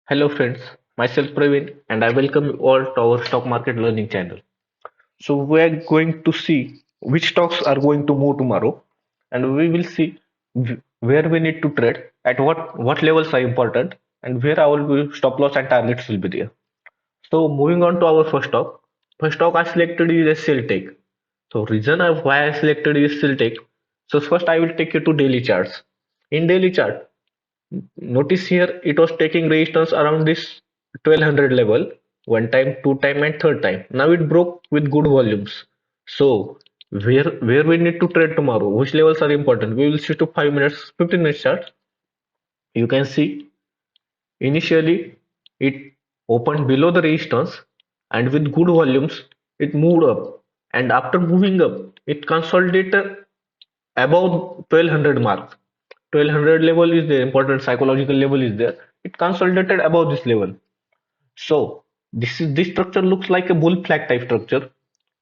Hello friends, myself Praveen and I welcome you all to our stock market learning channel. So we are going to see which stocks are going to move tomorrow and we will see where we need to trade, at what levels are important and where our stop loss and targets will be there. So moving on to our first stock I selected is SLTech. So reason of why I selected is SLTech. So first I will take you to daily charts. In daily chart, notice here it was taking resistance around this 1200 level one time, two time and third time. Now it broke with good volumes. So where we need to trade tomorrow? Which levels are important? We will see to 5 minutes, 15 minutes chart. You can see initially it opened below the resistance and with good volumes it moved up, and after moving up it consolidated above 1200 mark. 1200 level is the important psychological level is there. It consolidated above this level. So this structure looks like a bull flag type structure.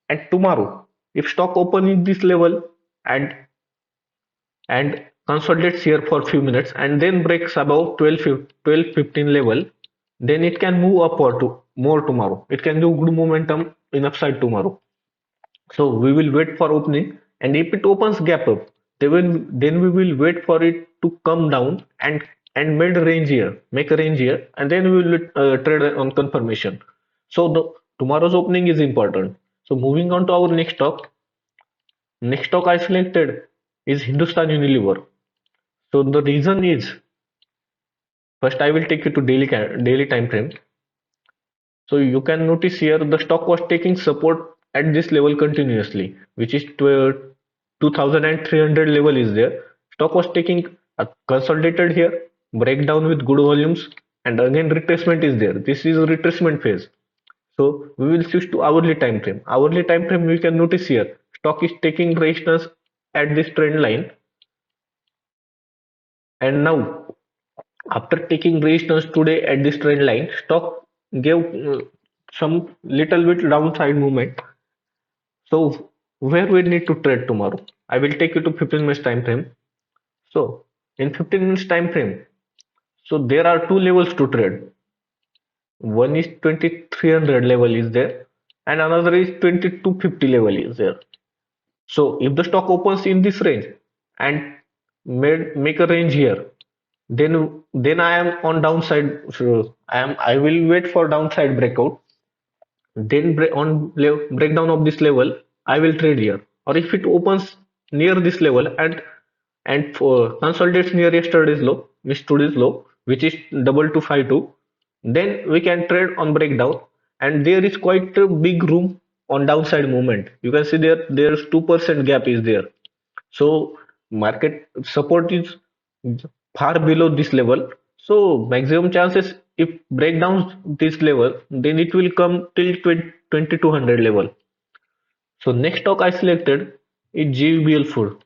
And tomorrow, if stock open in this level and consolidates here for a few minutes and then breaks above 12 15 level, then it can move upward to more tomorrow. It can do good momentum in upside tomorrow. So we will wait for opening, and if it opens gap up, then we will wait for it to come down and make a range here, and then we will trade on confirmation. So the tomorrow's opening is important. So moving on to our next stock. Next stock I selected is Hindustan Unilever. So the reason is, first I will take you to daily time frame. So you can notice here the stock was taking support at this level continuously, which is 2300 level is there. Stock was taking a consolidated here, breakdown with good volumes, and again retracement is there. This is a retracement phase. So we will switch to hourly time frame. Hourly time frame we can notice here stock is taking resistance at this trend line, and now after taking resistance today at this trend line, stock gave some little bit downside movement. So where we need to trade tomorrow? I will take you to 15 minutes time frame. So in 15 minutes time frame, so there are two levels to trade. One is 2300 level is there, and another is 2250 level is there. So if the stock opens in this range and make a range here, then I am on downside. So I will wait for downside breakout. Then breakdown of this level, I will trade here. Or if it opens near this level and consolidates near yesterday's low, today's low, which is 2252, then we can trade on breakdown. And there is quite a big room on downside movement. You can see there's 2% gap is there. So market support is far below this level. So maximum chances if break down this level, then it will come till 2200 level. So next stock I selected is GVBL Food.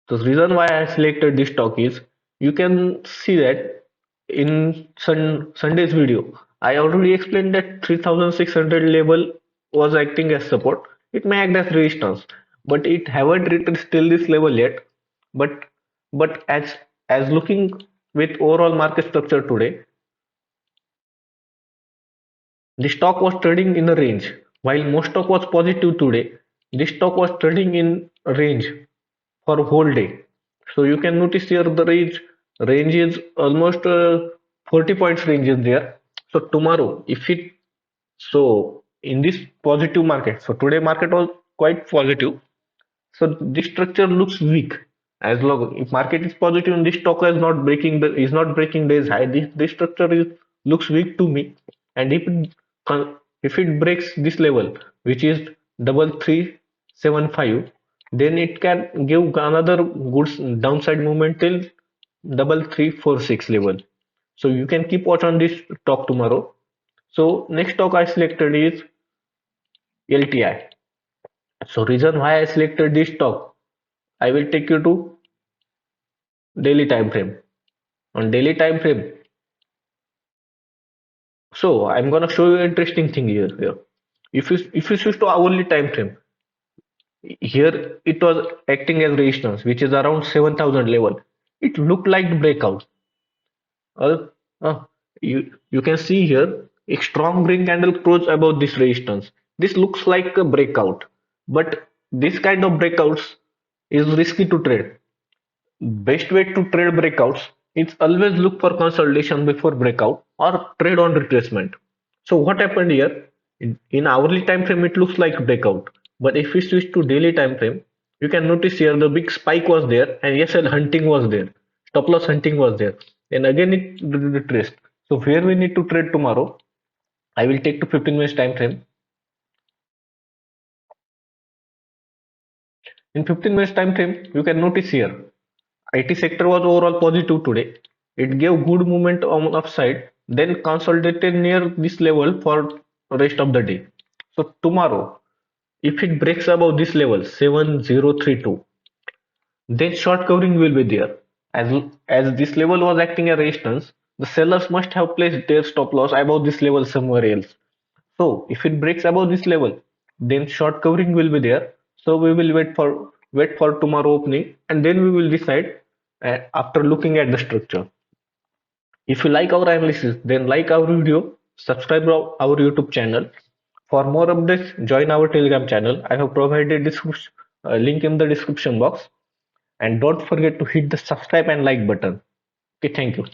The reason why I selected this stock is you can see that in Sunday's video, I already explained that 3600 level was acting as support. It may act as resistance, but it haven't reached till this level yet. But but as looking with overall market structure today, the stock was trading in a range. While most stock was positive today, this stock was trading in a range for a whole day. So you can notice here the range is almost 40 points range is there. So tomorrow, if it so in this positive market, so today market was quite positive. So this structure looks weak. As long if market is positive and this stock is not breaking days high, this structure is looks weak to me. And if it breaks this level, which is 3375, then it can give another good downside movement till 3346 level. So you can keep watch on this stock tomorrow. So next stock I selected is LTI. So reason why I selected this stock, I will take you to daily time frame. On daily time frame, so I'm gonna show you an interesting thing here. If you switch to hourly time frame, here it was acting as resistance, which is around 7000 level. It looked like the breakout. Uh, uh, you can see here a strong green candle close above this resistance. This looks like a breakout, but this kind of breakouts is risky to trade. Best way to trade breakouts is always look for consolidation before breakout or trade on retracement. So what happened here? In hourly time frame, it looks like breakout, but if we switch to daily time frame, you can notice here the big spike was there and ESL hunting was there, stop loss hunting was there, and again it retraced. So where we need to trade tomorrow, I will take to 15 minutes time frame. In 15 minutes time frame, you can notice here IT sector was overall positive today. It gave good movement on upside, then consolidated near this level for rest of the day. So tomorrow, if it breaks above this level 7032, then short covering will be there. As this level was acting as resistance, the sellers must have placed their stop loss above this level somewhere else. So if it breaks above this level, then short covering will be there. So we will wait for tomorrow opening, and then we will decide after looking at the structure. If you like our analysis, then like our video, subscribe our YouTube channel. For more updates, join our Telegram channel. I have provided link in the description box. And don't forget to hit the subscribe and like button. Okay, thank you.